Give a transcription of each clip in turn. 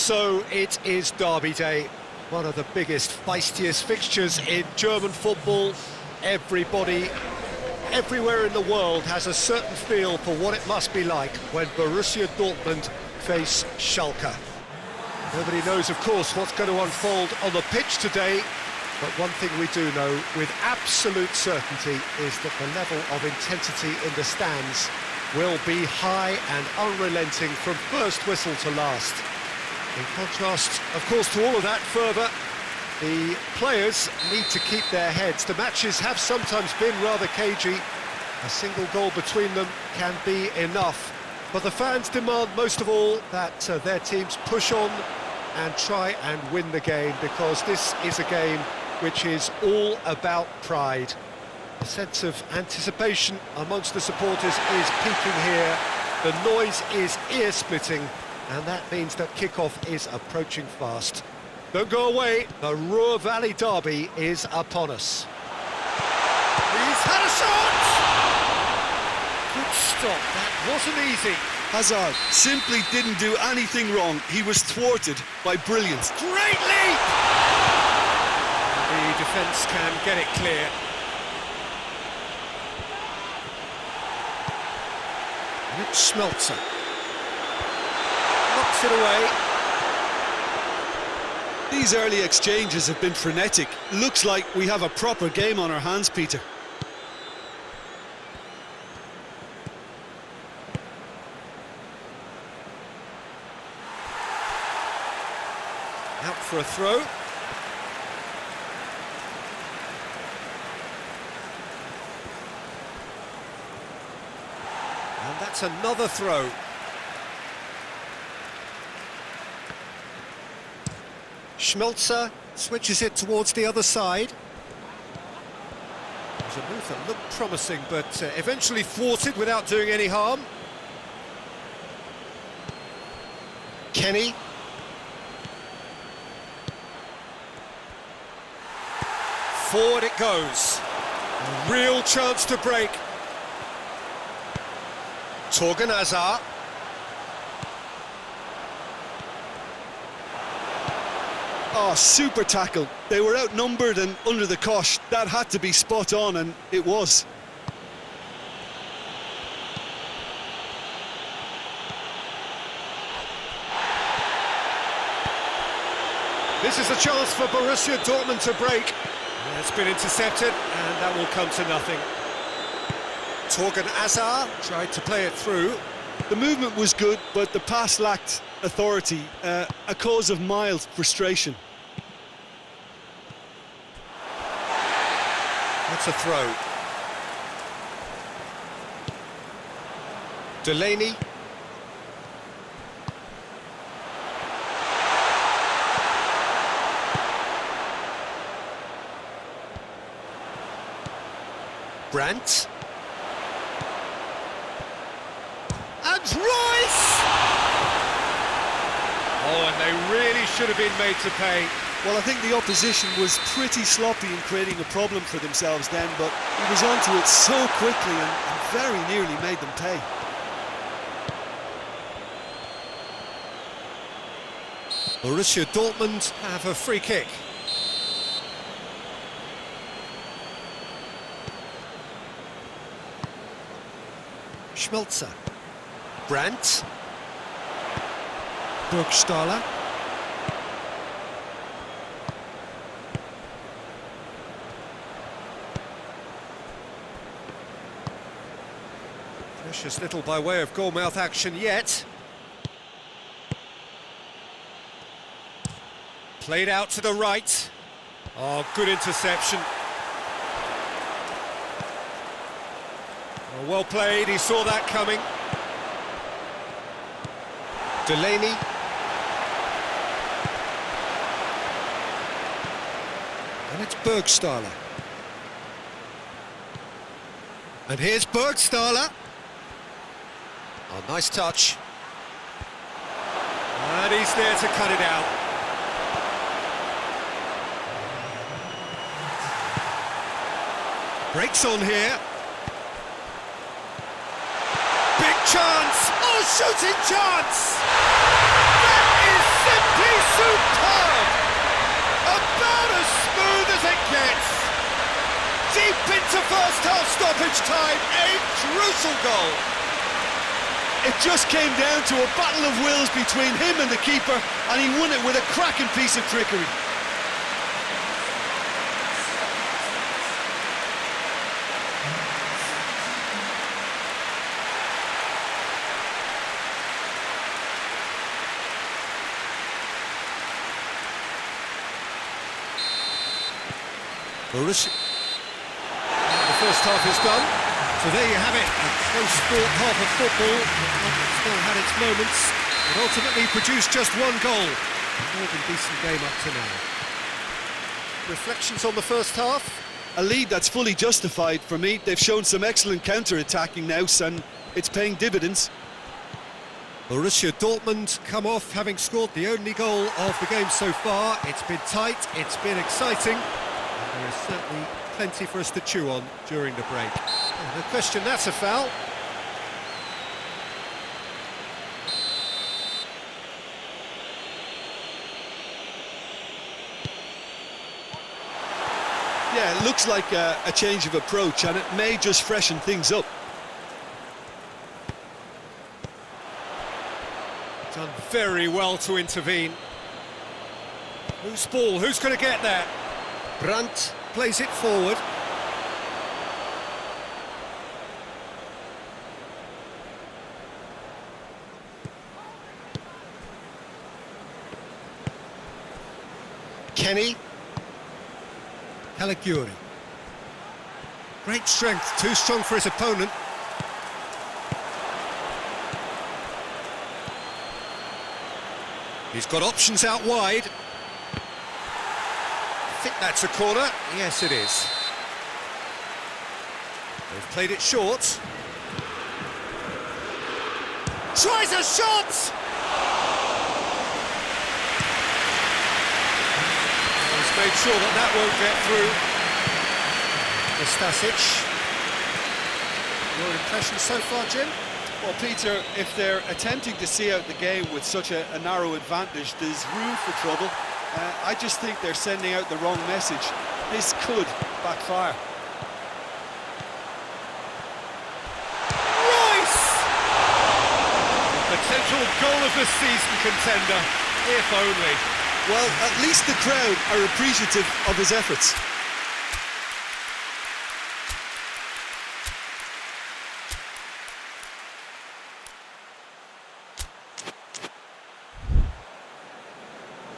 So it is Derby Day, one of the biggest, feistiest fixtures in German football. Everybody, everywhere in the world has a certain feel for what it must be like when Borussia Dortmund face Schalke. Nobody knows, of course, what's going to unfold on the pitch today, but one thing we do know with absolute certainty is that the level of intensity in the stands will be high and unrelenting from first whistle to last. In contrast, of course, to all of that further, the players need to keep their heads. The matches have sometimes been rather cagey. A single goal between them can be enough. But the fans demand most of all that their teams push on and try and win the game, because this is a game which is all about pride. A sense of anticipation amongst the supporters is peaking here. The noise is ear-splitting, and that means that kickoff is approaching fast. Don't go away, the Ruhr Valley derby is upon us. He's had a shot! Good stop, that wasn't easy. Hazard simply didn't do anything wrong. He was thwarted by brilliance. Great leap! The defence can get it clear. And it's Schmelzer. Knocks it away. These early exchanges have been frenetic. Looks like we have a proper game on our hands, Peter. Out for a throw. And that's another throw. Schmelzer switches it towards the other side. It was a move that looked promising, but eventually thwarted without doing any harm. Kenny. Forward it goes. A real chance to break. Torgan Hazard. Oh, super tackle. They were outnumbered and under the cosh. That had to be spot on, and it was. This is a chance for Borussia Dortmund to break. It's been intercepted, and that will come to nothing. Torgan Hazard tried to play it through. The movement was good, but the pass lacked authority, a cause of mild frustration. That's a throw. Delaney. Brandt. And Royce! Oh, and they really should have been made to pay. Well, I think the opposition was pretty sloppy in creating a problem for themselves then, but he was onto it so quickly and very nearly made them pay. Borussia Dortmund have a free kick. Schmelzer. Brandt. Burgstaller. Precious little by way of goal-mouth action yet. Played out to the right. Oh, good interception. Oh, well played, he saw that coming. Delaney. And it's Burgstaller. And here's Burgstaller. Oh, nice touch. And he's there to cut it out. Breaks on here. Big chance! Oh, shooting chance! That is simply stoppage time, a crucial goal. It just came down to a battle of wills between him and the keeper, and he won it with a cracking piece of trickery. Borussia. The first half is done, so there you have it. A close-fought half of football. It still had its moments, but ultimately produced just one goal. A more than decent game up to now. Reflections on the first half? A lead that's fully justified for me. They've shown some excellent counter-attacking now, and it's paying dividends. Borussia Dortmund come off having scored the only goal of the game so far. It's been tight, it's been exciting. There is certainly plenty for us to chew on during the break. No question, that's a foul. Yeah, it looks like a change of approach, and it may just freshen things up. Done very well to intervene. Whose ball? Who's going to get there? Brandt plays it forward. Kenny. Caligiuri. Great strength, too strong for his opponent. He's got options out wide. I think that's a corner. Yes, it is. They've played it short. Tries a shot! He's made sure that that won't get through. Stasic. Your impression so far, Jim? Well, Peter, if they're attempting to see out the game with such a narrow advantage, there's room for trouble. I just think they're sending out the wrong message. This could backfire. Royce! Potential goal of the season contender, if only. Well, at least the crowd are appreciative of his efforts.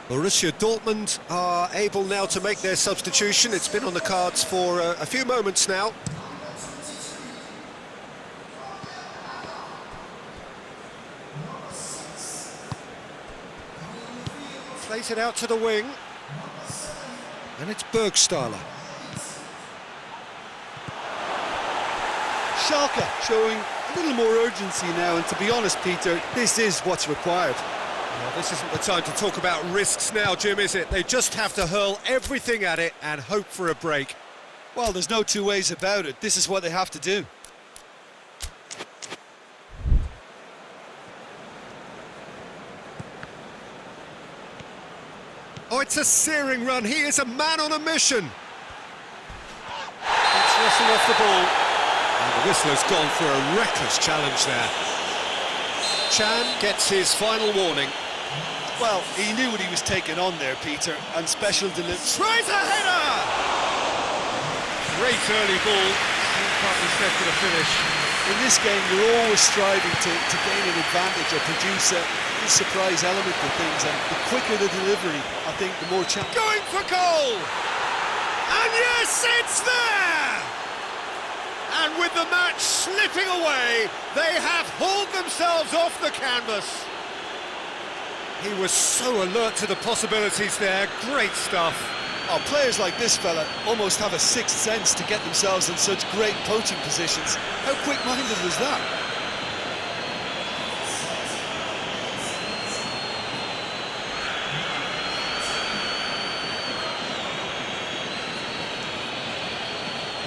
Borussia Dortmund are able now to make their substitution. It's been on the cards for a few moments now. Plays it out to the wing. And it's Bergstaller. Schalke showing a little more urgency now, and to be honest, Peter, this is what's required. Well, this isn't the time to talk about risks now, Jim, is it? They just have to hurl everything at it and hope for a break. Well, there's no two ways about it. This is what they have to do. Oh, it's a searing run. He is a man on a mission. It's wrestling off the ball. And the whistler's gone for a reckless challenge there. Chan gets his final warning. Well, he knew what he was taking on there, Peter, and special delivery. Tries a header! Great early ball. Can't be said for the finish. In this game, you're always striving to gain an advantage or produce a surprise element to things, and the quicker the delivery, I think, the more chance. Going for goal! And yes, it's there! And with the match slipping away, they have hauled themselves off the canvas. He was so alert to the possibilities there. Great stuff. Oh, players like this fella almost have a sixth sense to get themselves in such great poaching positions. How quick-minded was that?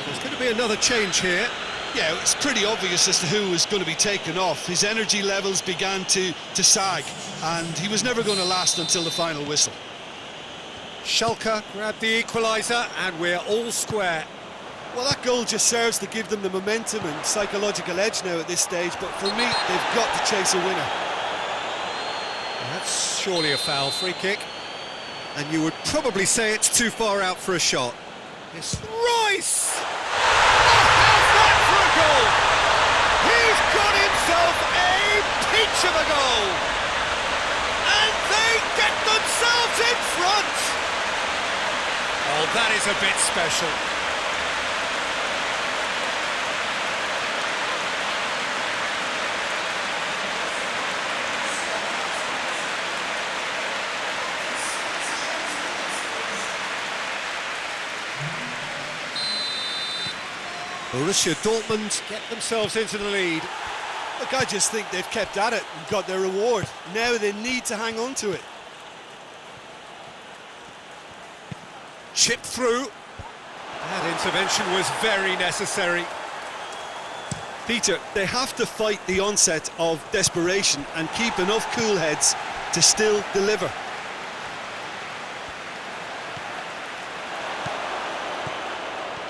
There's going to be another change here. Yeah, it's pretty obvious as to who was going to be taken off. His energy levels began to sag, and he was never going to last until the final whistle. Schalke grabbed the equaliser, and we're all square. Well, that goal just serves to give them the momentum and psychological edge now at this stage, but for me, they've got to chase a winner. That's surely a foul free kick. And you would probably say it's too far out for a shot. It's Rice! Oh, how's that for a goal? He's got himself a peach of a goal! And they get themselves in front! Oh, that is a bit special. Borussia Dortmund get themselves into the lead. Look, I just think they've kept at it and got their reward. Now they need to hang on to it. Chip through. That intervention was very necessary. Peter, they have to fight the onset of desperation and keep enough cool heads to still deliver.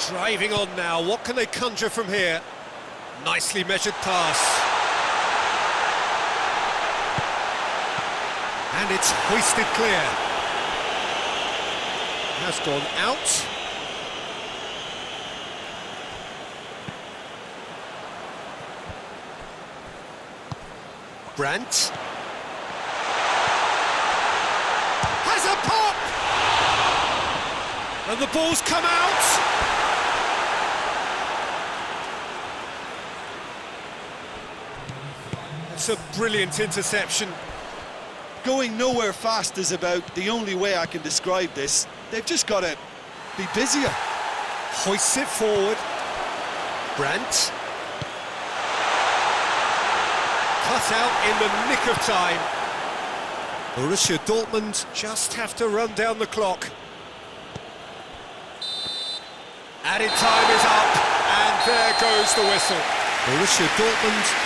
Driving on now, what can they conjure from here? Nicely measured pass. And it's hoisted clear. Has gone out. Brandt. Has a pop! And the ball's come out! It's a brilliant interception. Going nowhere fast is about the only way I can describe this. They've just got to be busier. Hoists it forward. Brandt. Cut out in the nick of time. Borussia Dortmund just have to run down the clock. Added time is up, and there goes the whistle. Borussia Dortmund